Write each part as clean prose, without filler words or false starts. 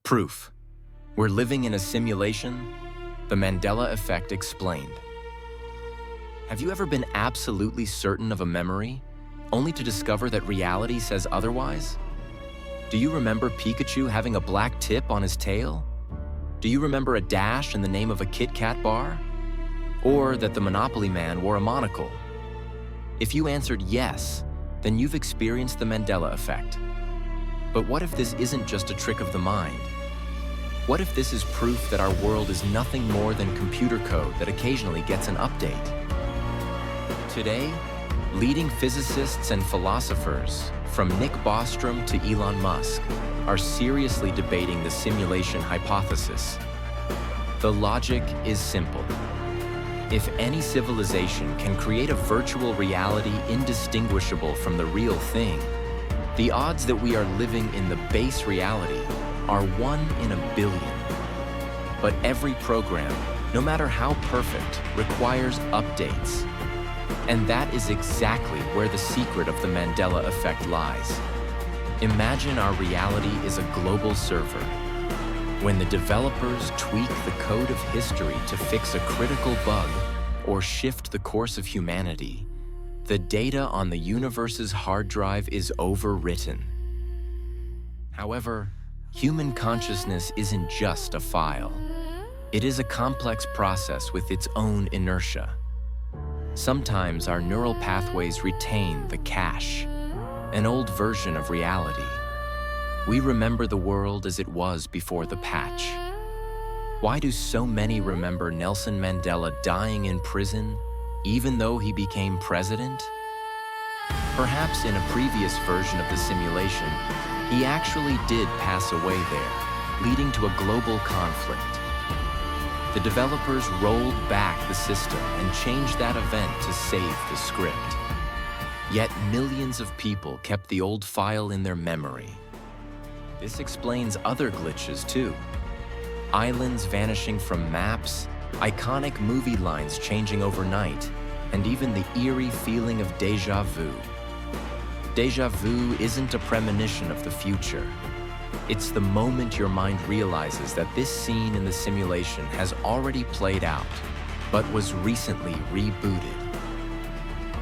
Proof. We're living in a simulation? The Mandela Effect explained. Have you ever been absolutely certain of a memory, only to discover that reality says otherwise? Do you remember Pikachu having a black tip on his tail? Do you remember a dash in the name of a Kit Kat bar? Or that the Monopoly man wore a monocle? If you answered yes, then you've experienced the Mandela Effect. But what if this isn't just a trick of the mind? What if this is proof that our world is nothing more than computer code that occasionally gets an update? Today, leading physicists and philosophers, from Nick Bostrom to Elon Musk, are seriously debating the simulation hypothesis. The logic is simple. If any civilization can create a virtual reality indistinguishable from the real thing, the odds that we are living in the base reality are 1 in a billion. But every program, no matter how perfect, requires updates. And that is exactly where the secret of the Mandela Effect lies. Imagine our reality is a global server. When the developers tweak the code of history to fix a critical bug or shift the course of humanity, the data on the universe's hard drive is overwritten. However, human consciousness isn't just a file. It is a complex process with its own inertia. Sometimes our neural pathways retain the cache, an old version of reality. We remember the world as it was before the patch. Why do so many remember Nelson Mandela dying in prison, even though he became president? Perhaps in a previous version of the simulation, he actually did pass away there, leading to a global conflict. The developers rolled back the system and changed that event to save the script. Yet millions of people kept the old file in their memory. This explains other glitches too. Islands vanishing from maps, iconic movie lines changing overnight, and even the eerie feeling of déjà vu. Déjà vu isn't a premonition of the future. It's the moment your mind realizes that this scene in the simulation has already played out, but was recently rebooted.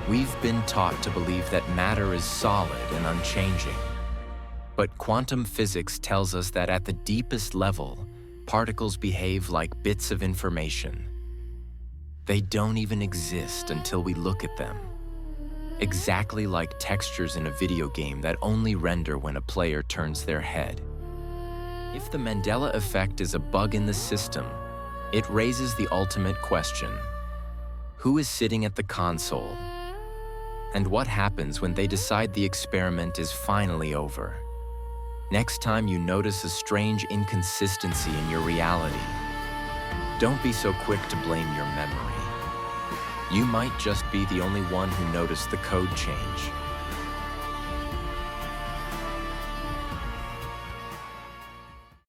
We've been taught to believe that matter is solid and unchanging. But quantum physics tells us that at the deepest level, particles behave like bits of information. They don't even exist until we look at them. Exactly like textures in a video game that only render when a player turns their head. If the Mandela Effect is a bug in the system, it raises the ultimate question. Who is sitting at the console? And what happens when they decide the experiment is finally over? Next time you notice a strange inconsistency in your reality, don't be so quick to blame your memory. You might just be the only one who noticed the code change.